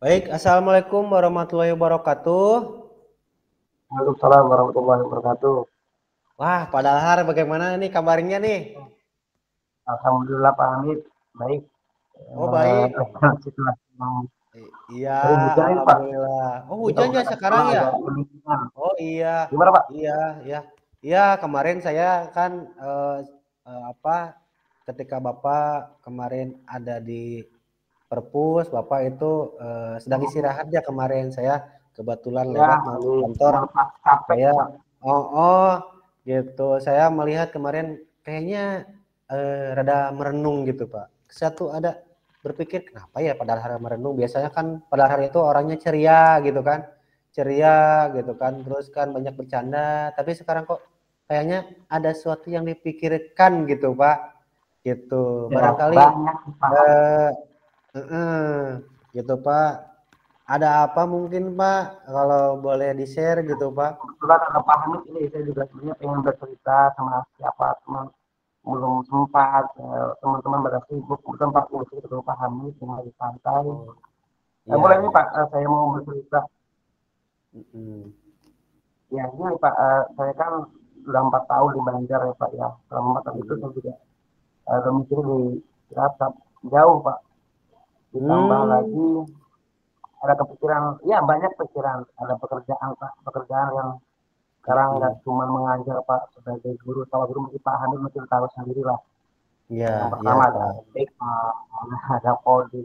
Baik, Assalamualaikum warahmatullahi wabarakatuh. Waalaikumsalam warahmatullahi wabarakatuh. Wah, Pak Dalhar bagaimana nih kabarnya nih? Alhamdulillah Pak Hamid, baik. Oh baik. Setelah Iya, sering hujan ini Pak. Alhamdulillah. Oh Jadi kalau hujan ya berangkat sekarang sekolah ya? agak kedinginan. Oh iya, Gimana Pak? iya, iya. Iya, kemarin saya kan eh, apa ketika Bapak kemarin ada di perpus, Bapak itu sedang istirahat ya kemarin. Saya kebetulan Ya, lewat mau ke lagi kantor. melepas capek Saya Pak. oh gitu. Saya melihat kemarin kayaknya rada merenung gitu, Pak. Satu ada berpikir kenapa ya pada hari merenung? Biasanya kan pada hari itu orangnya ceria gitu kan. Ceria gitu kan. Terus kan banyak bercanda, tapi sekarang kok kayaknya ada sesuatu yang dipikirkan gitu, Pak. Gitu. Ya, Barangkali banyak sih Pak Hamid. eh gitu, Pak. Ada apa mungkin, Pak? Kalau boleh di-share gitu, Pak. Kebetulan ada Pak Hamid ini, saya juga sebenarnya pengen bercerita sama siapa teman belum sempat, teman-teman pada sibuk, bukan Pak, ini ketemu Pak Hamid yang lagi santai. Oh, iya, Boleh nih iya. Pak, saya mau bercerita. Mm-mm. Ya, ini Pak, saya kan sudah 4 tahun di Banjar ya Pak ya. Selama 4 tahun itu Mm-mm. saya juga domisili di Cilacap, jauh Pak. Ditambah Hmm, lagi ada kepikiran, ya banyak pikiran, ada pekerjaan Pak, pekerjaan yang sekarang nggak mm-mm. cuma mengajar Pak sebagai guru. Kalau guru mungkin Pak Hamid mungkin tahu sendiri lah. Ya, Yang ya, pertama ada Pak. BK, ada Podi,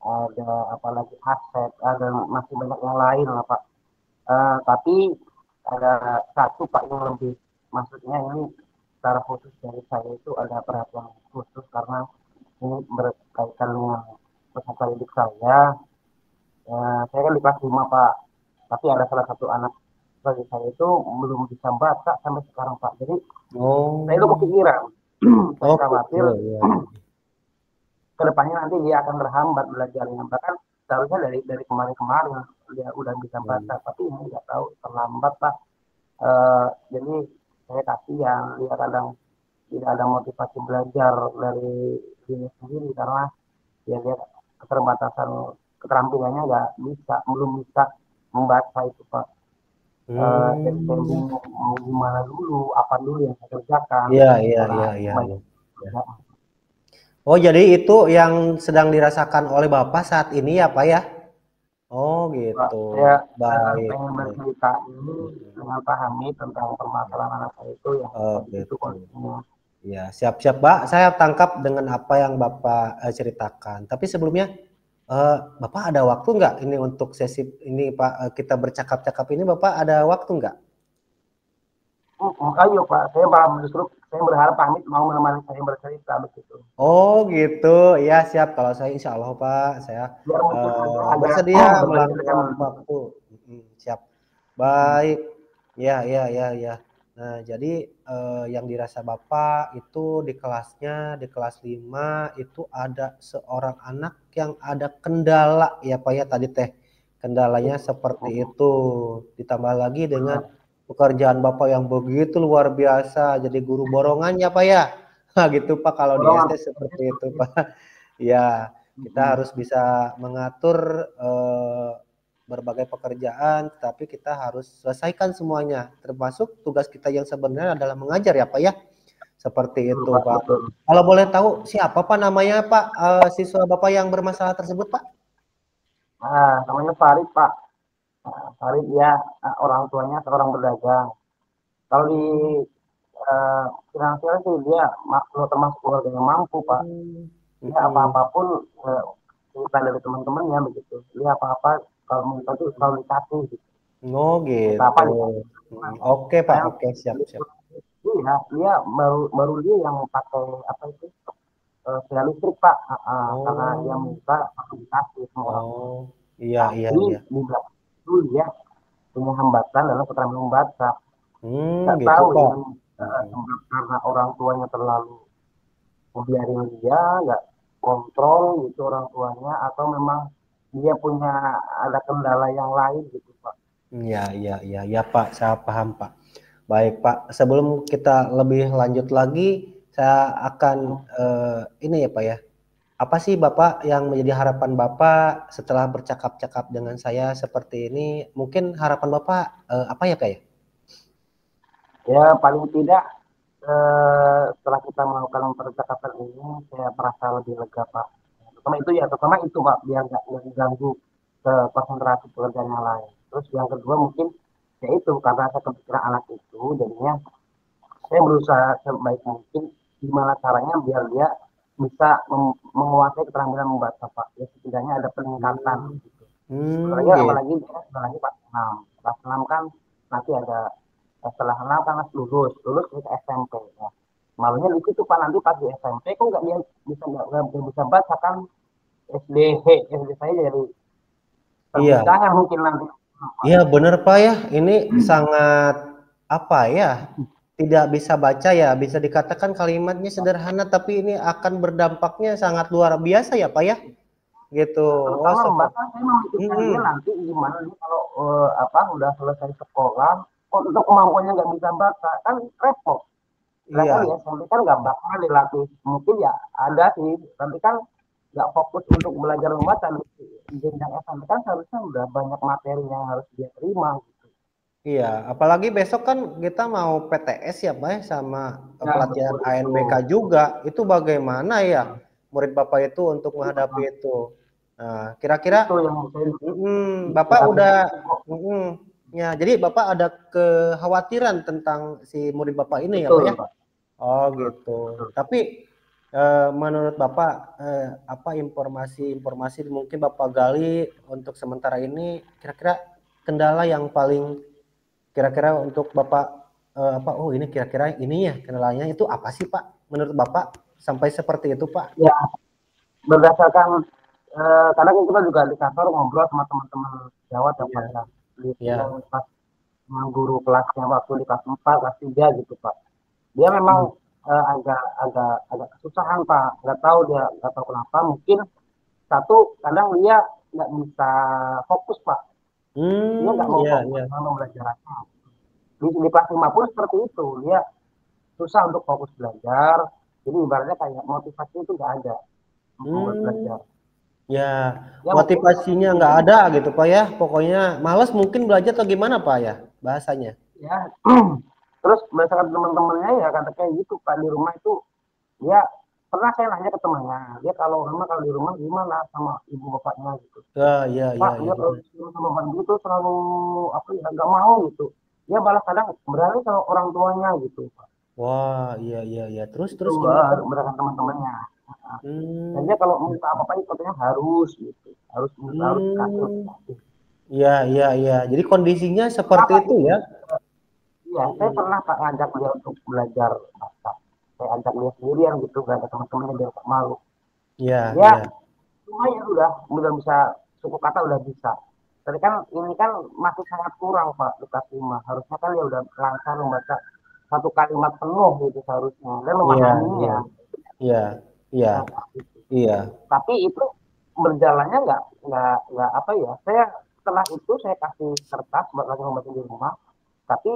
ada apalagi aset, ada masih banyak yang lain lah Pak. Tapi ada satu Pak yang lebih, maksudnya ini secara khusus dari saya itu ada perhatian khusus karena ini berkaitan dengan peserta didik saya. Saya kan di kelas 5 Pak, tapi ada salah satu anak bagi saya itu belum bisa baca sampai sekarang Pak. Jadi saya itu Oh, kepikiran, saya oh gitu, khawatir ya. kedepannya nanti dia akan terhambat belajarnya. Bahkan seharusnya dari kemarin-kemarin dia udah bisa baca, Hmm. tapi ini nggak tahu terlambat Pak. Jadi saya kasihan dia kadang tidak ada motivasi belajar dari diri sendiri karena ya dia keterbatasan keterampilannya nggak bisa, belum bisa membaca itu Pak. Jadi saya Hmm. bingung mau gimana dulu, apa dulu yang saya kerjakan Iya, iya, karena iya, iya, banyak iya. Ya. kerjaan. Oh, jadi itu yang sedang dirasakan oleh Bapak saat ini ya, Pak ya? Oh, Pak, gitu. saya Baik, pengen baik. bercerita ini Mm-mm. dengan Pak Hamid tentang Ya. permasalahan anak saya itu yang Oh, tadi itu gitu. kondisinya. Ya, siap-siap, Pak. Saya tangkap dengan apa yang Bapak ceritakan. Tapi sebelumnya, Bapak ada waktu nggak ini untuk sesi ini, Pak? Kita bercakap-cakap ini, Bapak ada waktu nggak? Ayo Pak, saya malah justru saya berharap Pak Hamid mau menemani saya bercerita begitu. Oh, gitu. Ya, siap. Kalau saya, insya Allah, Pak, saya Biar mungkin agak bersedia berbagi dengan meluangkan waktu. Siap. Baik. Ya, ya, ya, ya. Nah, jadi yang dirasa Bapak itu di kelasnya, di kelas 5 itu ada seorang anak yang ada kendala ya Pak ya tadi teh. Kendalanya seperti itu. Ditambah lagi dengan benar. pekerjaan Bapak yang begitu luar biasa jadi guru borongan ya Pak ya. Nah, gitu Pak kalau di Dorongan SD seperti itu Pak. Ya, kita harus bisa mengatur berbagai pekerjaan, tapi kita harus selesaikan semuanya, termasuk tugas kita yang sebenarnya adalah mengajar ya Pak ya, seperti betul itu Pak, Pak. betul. Kalau boleh tahu siapa Pak namanya Pak siswa Bapak yang bermasalah tersebut Pak? Namanya Farid Pak. Farid dia orang tuanya seorang pedagang. Kalau di Hmm, finansial sih dia termasuk keluarga yang mampu Pak. hmm, Dia hmm, apa-apun cerita dari teman-temannya begitu. Dia apa-apa kalau minta tuh selalu dikasih gitu. oh Minta gitu. apa dikasih. Oke Pak, Saya oke siap siap. iya, dia baru dia yang pakai apa itu tiang listrik Pak. Karena dia Oh, minta langsung dikasih sama orang tua. oh, iya iya Tapi iya. di belakang itu dia punya hambatan dalam keterampilan membaca. Nggak Gitu tahu Pak. ini karena orang tuanya terlalu membiarin dia, nggak kontrol gitu orang tuanya, atau memang dia punya ada kendala yang lain gitu Pak. Iya, iya, iya, ya Pak, saya paham Pak. Baik Pak, sebelum kita lebih lanjut lagi, saya akan ini ya Pak ya, Apa sih Bapak yang menjadi harapan Bapak setelah bercakap-cakap dengan saya seperti ini? Mungkin harapan Bapak apa ya Kak ya? Ya paling tidak setelah kita melakukan percakapan ini saya merasa lebih lega Pak. Pertama itu Pak, biar nggak mengganggu ke konsentrasi pekerjaan yang lain. Terus yang kedua mungkin ya itu karena saya kepikiran anak itu, jadinya saya berusaha sebaik mungkin gimana caranya biar dia bisa menguasai keterampilan membaca Pak. Ya setidaknya ada peningkatan gitu. Gitu. Apalagi dia sudah lagi kelas 6 kan nanti ada setelah 6 kan lulus ke SMP ya. Malunya di situ Pak, nanti pas di SMP kok nggak dia nggak bisa baca kan. SD saya jadi Iya, terpisahnya mungkin nanti. iya bener Pak ya. Ini sangat apa ya? Tidak bisa baca ya. Bisa dikatakan kalimatnya sederhana, tapi ini akan berdampaknya sangat luar biasa ya Pak ya. Gitu. Wah, Terutama seperti. membaca saya memikirkan dia nanti gimana nih kalau udah selesai sekolah kok untuk kemampuannya nggak bisa baca kan repot. Sedangkan Iya, di SMP kan nggak bakal dilatih, mungkin ya ada sih tapi kan nggak fokus untuk belajar membaca. Di jenjang SMP kan seharusnya udah banyak materi yang harus dia terima gitu. iya. Apalagi besok kan kita mau PTS ya Pak ya, sama Ya pelatihan betul itu. ANBK juga. Itu bagaimana ya murid Bapak itu untuk menghadapi itu? Nah, kira-kira Itu yang saya Bapak bicarakan udah itu kok. ya, jadi Bapak ada kekhawatiran tentang si murid Bapak ini ya Pak ya? Betul Pak. Oh gitu. Betul. Tapi menurut Bapak apa informasi-informasi mungkin Bapak gali untuk sementara ini kira-kira kendala yang paling kira-kira untuk Bapak apa oh ini kira-kira ini ya kendalanya itu apa sih Pak menurut Bapak sampai seperti itu Pak? Ya berdasarkan kadang kita juga di kantor ngobrol sama teman-teman Jawa ya Pak Iya, ya. Dia iya. pas yang guru kelasnya waktu di kelas 4 kelas 3 gitu Pak. Dia memang Hmm. agak kesusahan Pak, nggak tahu kenapa, mungkin satu kadang dia nggak bisa fokus Pak, dia nggak mau Iya, fokus iya. sama belajarannya. Di kelas 5 pun seperti itu, dia susah untuk fokus belajar, jadi ibaratnya kayak motivasi itu nggak ada untuk Hmm, belajar. ya Ya mungkin motivasinya nggak ada gitu Pak ya. Pokoknya males mungkin belajar atau gimana Pak ya bahasanya. ya terus berdasarkan teman-temannya ya kata kayak gitu Pak, di rumah itu dia pernah saya nanya ke temannya, dia kalau di rumah gimana sama ibu bapaknya gitu. Ya, ya, Pak, ya, ya dia kalau benar. disuruh sama Bang itu selalu apa ya nggak mau gitu. Dia malah kadang berani sama orang tuanya gitu, Pak. Wah, iya, iya, iya. Terus, Itu terus gimana Pak? berdasarkan teman-temannya. Dan Hmm, dia kalau minta apa-apa itu katanya harus gitu, harus dikasih. hmm, iya, iya, iya. Jadi kondisinya Pernah seperti Pak itu gitu. ya? Iya, saya Mm-mm. pernah Pak ngajak dia untuk belajar bahasa. Saya ajak dia sendirian gitu, gak ada teman-temannya dia tak malu. Iya, Dia iya. lumayan udah bisa suku kata udah bisa. Tapi kan ini kan masih sangat kurang Pak di kelas 5. Harusnya kan dia udah lancar membaca satu kalimat penuh gitu seharusnya dan Iya, iya, memahaminya. iya, iya, Nah, gitu. iya. Tapi itu berjalannya nggak apa ya. Saya setelah itu saya kasih kertas buat lagi membaca di rumah. Tapi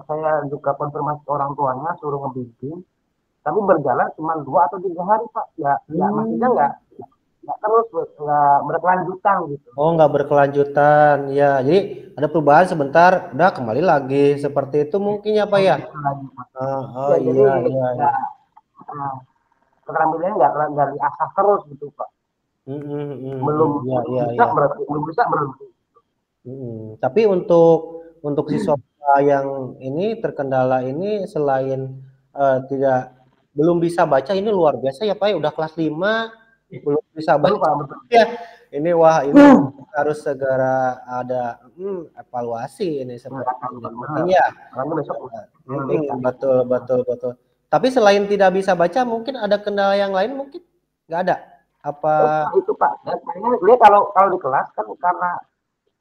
saya juga konfirmasi ke orang tuanya suruh ngebimbing. Tapi berjalan cuma 2 atau 3 hari Pak. Ya maksudnya Hmm. nggak terus nggak berkelanjutan gitu. Oh, nggak berkelanjutan. Ya, jadi ada perubahan sebentar, udah kembali lagi. Seperti itu mungkin ya Pak ya? Gitu lagi Pak. Oh, Ya jadi iya, iya, ya iya. nah, keterampilannya nggak diasah terus gitu Pak. Belum Iya, belum iya, bisa iya. berarti belum bisa berhenti. Tapi untuk siswa yang ini terkendala ini selain tidak belum bisa baca ini luar biasa ya Pak ya udah kelas 5 belum bisa Betul baca Pak, betul. ya. Ini wah ini harus segera ada evaluasi ini seperti ini mungkin Benar. ya. Karena besok UTBK. Betul, betul, betul. Tapi selain tidak bisa baca mungkin ada kendala yang lain mungkin nggak ada apa. Itu Pak. Dan kayaknya dia kalau di kelas kan karena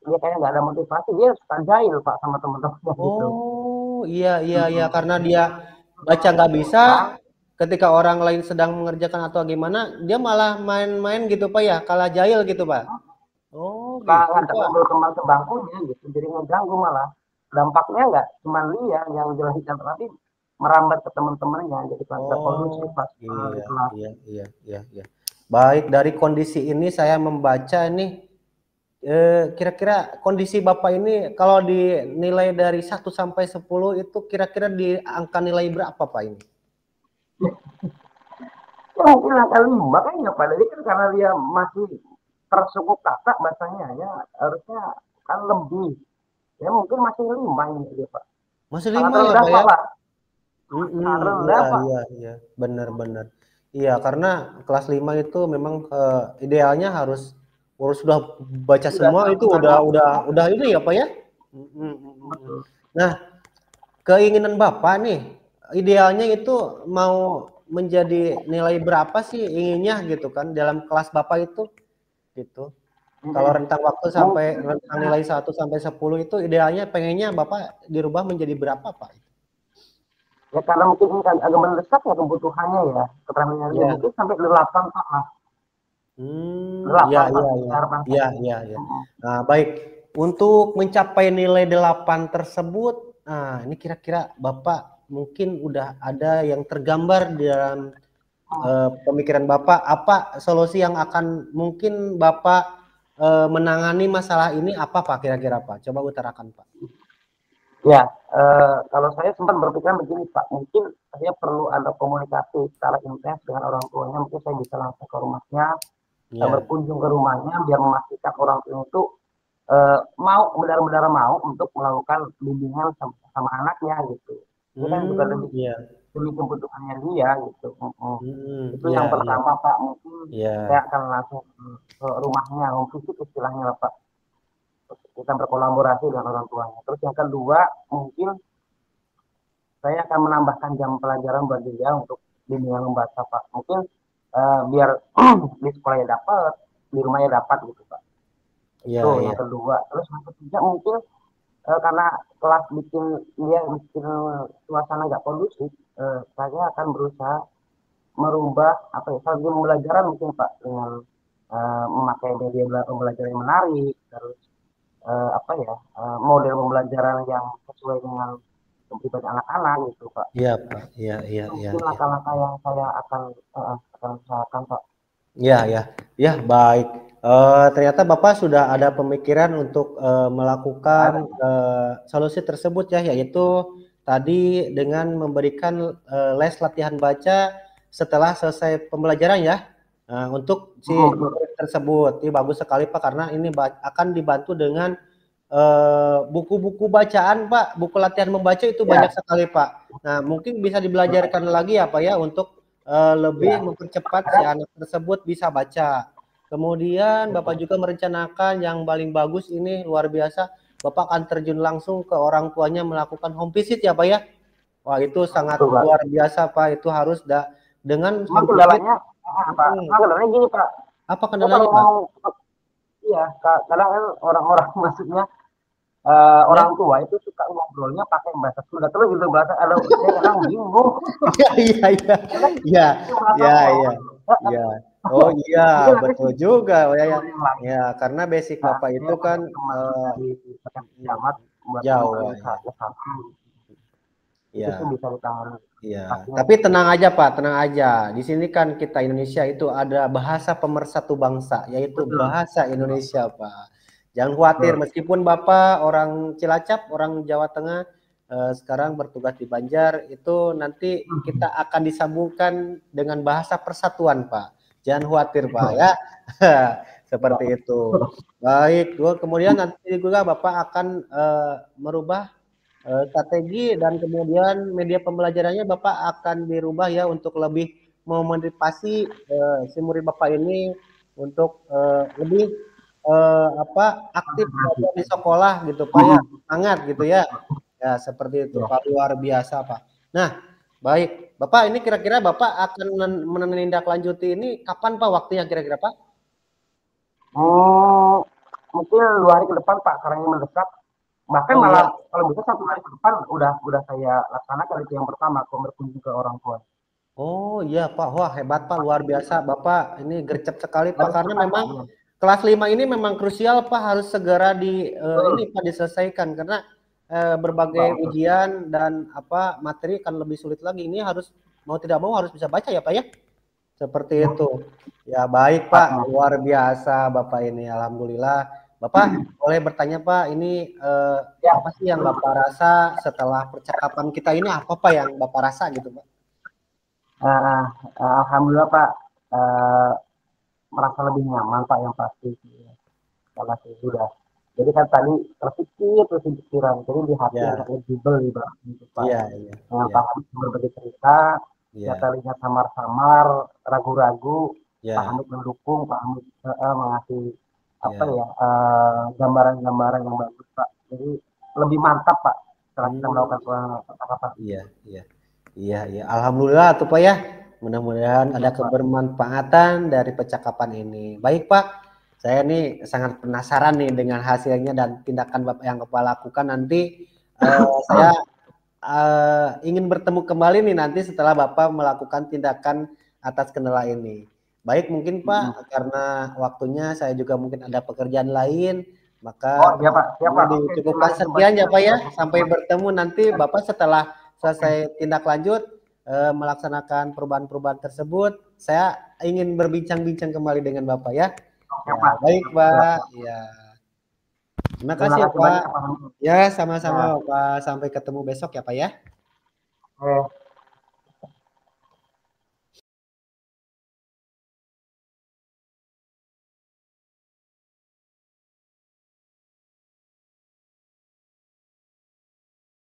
dia kayak nggak ada motivasi, dia suka jahil Pak sama teman-temannya gitu. Oh, iya, iya, iya, karena dia baca nggak bisa, Orang ketika orang lain sedang mengerjakan atau gimana, dia malah main-main gitu Pak ya, kalah jahil gitu Pak. Oh, suka gitu ngajak Pak. ngobrol teman ke bangkunya gitu, jadi ngeganggu malah. Dampaknya nggak cuma dia yang jelaskan, tapi merambat ke teman-temannya, jadi kelas Oh, kondusif pas di iya, kelas. iya, iya, iya, iya. Baik, dari kondisi ini saya membaca ini kira-kira kondisi Bapak ini kalau dinilai dari 1 sampai 10 itu kira-kira di angka nilai berapa Pak ini? Ya mungkin angka 5 kayaknya Pak. Jadi kan karena dia masih tersukuk kakak bahasanya ya harusnya kan lebih. Ya mungkin masih 5 ini dia Pak. Masih Sangat 5 ya rendah Pak Pak ya? Pak. Sangat Iya, rendah Pak. iya, iya, benar-benar. Iya, karena kelas 5 itu memang idealnya harus sudah baca Sudah semua itu udah ini ya Pak ya? betul. Nah, keinginan Bapak nih, idealnya itu mau menjadi nilai berapa sih inginnya gitu kan dalam kelas Bapak itu gitu. Kalau rentang waktu sampai Mungkin rentang nilai 1 sampai 10 itu idealnya pengennya Bapak dirubah menjadi berapa Pak? ya karena mungkin ini kan agak mendesak ya kebutuhannya ya keterangannya dia Ya. mungkin sampai 8 Pak lah. Iya, 8 Pak iya, iya, harapan iya, saya. iya, iya. Nah, baik. Untuk mencapai nilai 8 tersebut, nah ini kira-kira Bapak mungkin udah ada yang tergambar di dalam pemikiran Bapak, apa solusi yang akan mungkin Bapak menangani masalah ini apa Pak kira-kira Pak? Coba utarakan Pak. Ya, kalau saya sempat berpikiran begini Pak, mungkin saya perlu ada komunikasi secara intens dengan orang tuanya, mungkin saya bisa langsung ke rumahnya, Ya. berkunjung ke rumahnya biar memastikan orang tua itu mau benar-benar mau untuk melakukan bimbingan sama anaknya gitu. Ini kan juga lebih Iya. demi kebutuhannya dia gitu. Itu Iya, yang iya. pertama Pak, mungkin Iya. saya akan langsung ke rumahnya, home visit istilahnya lah Pak. Kita berkolaborasi dengan orang tuanya. Terus yang kedua, mungkin saya akan menambahkan jam pelajaran buat dia untuk bimbingan membaca Pak. Mungkin biar di sekolahnya dapat, di rumahnya dapat gitu Pak. Iya, Itu iya. yang kedua. Terus yang ketiga mungkin karena kelas bikin suasana nggak kondusif, saya akan berusaha merubah apa ya strategi pembelajaran mungkin Pak dengan memakai media pembelajaran yang menarik, terus apa ya model pembelajaran yang sesuai dengan kebutuhan anak-anak gitu Pak. Iya, Pak. Iya, iya, Itu iya, mungkin iya. langkah-langkah yang saya akan usahakan Pak. Ya, ya, ya, baik. Ternyata Bapak sudah ada pemikiran untuk Sudah melakukan ada. solusi tersebut ya, yaitu tadi dengan memberikan les latihan baca setelah selesai pembelajaran ya, untuk si Betul. murid tersebut. Ini bagus sekali Pak, karena ini akan dibantu dengan buku-buku bacaan Pak, buku latihan membaca itu banyak Ya, sekali Pak. Nah, mungkin bisa dibelajarkan lagi ya Pak ya untuk lebih ya. mempercepat si Ada. anak tersebut bisa baca. Kemudian Bapak juga merencanakan yang paling bagus ini luar biasa, Bapak akan terjun langsung ke orang tuanya melakukan home visit ya Pak ya. Wah itu sangat Betul Pak. luar biasa Pak, itu harus dengan Cuma home visit. kendalanya, Pak, cuma kendalanya gini Pak. Apa Saya kalau kendalanya Pak? mau, iya, kadang kan orang-orang maksudnya Ya, orang tua itu suka ngobrolnya pakai bahasa Sunda terus gitu bahasa ada saya kadang bingung. iya, iya, iya, Kadang iya, bahasa iya, mau iya, iya. Oh iya, mungkin nanti betul juga ya, ya. yang lain. Ya, karena basic Nah, Bapak saya itu kan pakai teman dari pakai pejabat buat Jawa temukan ya. ke sana. Itu sih Ya. bisa ditangani. Iya, Pastinya tapi gitu. tenang aja Pak, tenang aja. Di sini kan kita Indonesia itu ada bahasa pemersatu bangsa, yaitu Betul. bahasa Indonesia Pak. Jangan khawatir, Betul. meskipun Bapak orang Cilacap, orang Jawa Tengah, sekarang bertugas di Banjar, itu nanti kita akan disambungkan dengan bahasa persatuan Pak. Jangan khawatir Pak ya. Seperti itu. Baik, kemudian nanti juga Bapak akan merubah strategi dan kemudian media pembelajarannya Bapak akan dirubah ya untuk lebih memotivasi si murid Bapak ini untuk lebih aktif belajar di sekolah gitu Pak ya, semangat gitu ya. Ya seperti itu Ya. Pak, luar biasa Pak. Nah, baik. Bapak ini kira-kira Bapak akan menindaklanjuti ini kapan Pak waktunya kira-kira Pak? Hmm, mungkin 2 hari ke depan Pak, karena ini mendesak. Bahkan Oh malah iya. kalau bisa 1 hari ke depan udah saya laksanakan itu yang pertama, aku berkunjung ke orang tua. Oh iya Pak, wah hebat Pak, luar biasa Bapak ini gercep sekali Pak Harus karena cepat Pak. memang Ya. kelas 5 ini memang krusial Pak harus segera ini Betul. Pak diselesaikan karena Betul, Pak, berbagai betul. ujian dan materi akan lebih sulit lagi. Ini harus mau tidak mau harus bisa baca ya Pak ya. Seperti itu. Ya baik Pak, luar biasa Bapak ini. Alhamdulillah. Bapak boleh bertanya Pak, ini Ya, apa sih yang Bapak rasa setelah percakapan kita ini, apa Pak yang Bapak rasa gitu Pak? eh, alhamdulillah Pak, eh, merasa lebih nyaman Pak yang pasti. Karena saya sudah. Jadi kan tadi terpikir terus pikiran, jadi di hati Ya, agak legible gitu Pak. iya, iya, Dengan iya, Pak Hamid berbagi cerita, ya iya, terlihat samar-samar, ragu-ragu, Pak iya, Hamid mendukung, Pak Hamid mengasih apa iya. ya gambaran-gambaran yang bagus Pak. Jadi lebih mantap Pak setelah kita Hmm, melakukan percakapan. iya, iya, iya, iya. Alhamdulillah tuh Pak ya. Mudah-mudahan Ya ada Pak. kebermanfaatan dari percakapan ini. Baik Pak, saya nih sangat penasaran nih dengan hasilnya dan tindakan Bapak yang Bapak lakukan nanti. Saya ingin bertemu kembali nih nanti setelah Bapak melakukan tindakan atas kendala ini. Baik mungkin Pak, karena waktunya saya juga mungkin ada pekerjaan lain, Oh maka iya Pak, siap ini Pak. Oke, terima dicukupkan kasih Pak. sekian ya Pak ya. Sampai bertemu nanti Bapak setelah selesai tindak lanjut melaksanakan perubahan-perubahan tersebut. Saya ingin berbincang-bincang kembali dengan Bapak ya. Oke Ya, Pak. baik Siap. Pak. Ya, terima Terima kasih ya kasih Pak. banyak Pak Hamid. Ya, sama-sama Ya. Bapak. Sampai ketemu besok ya Pak ya. Oke.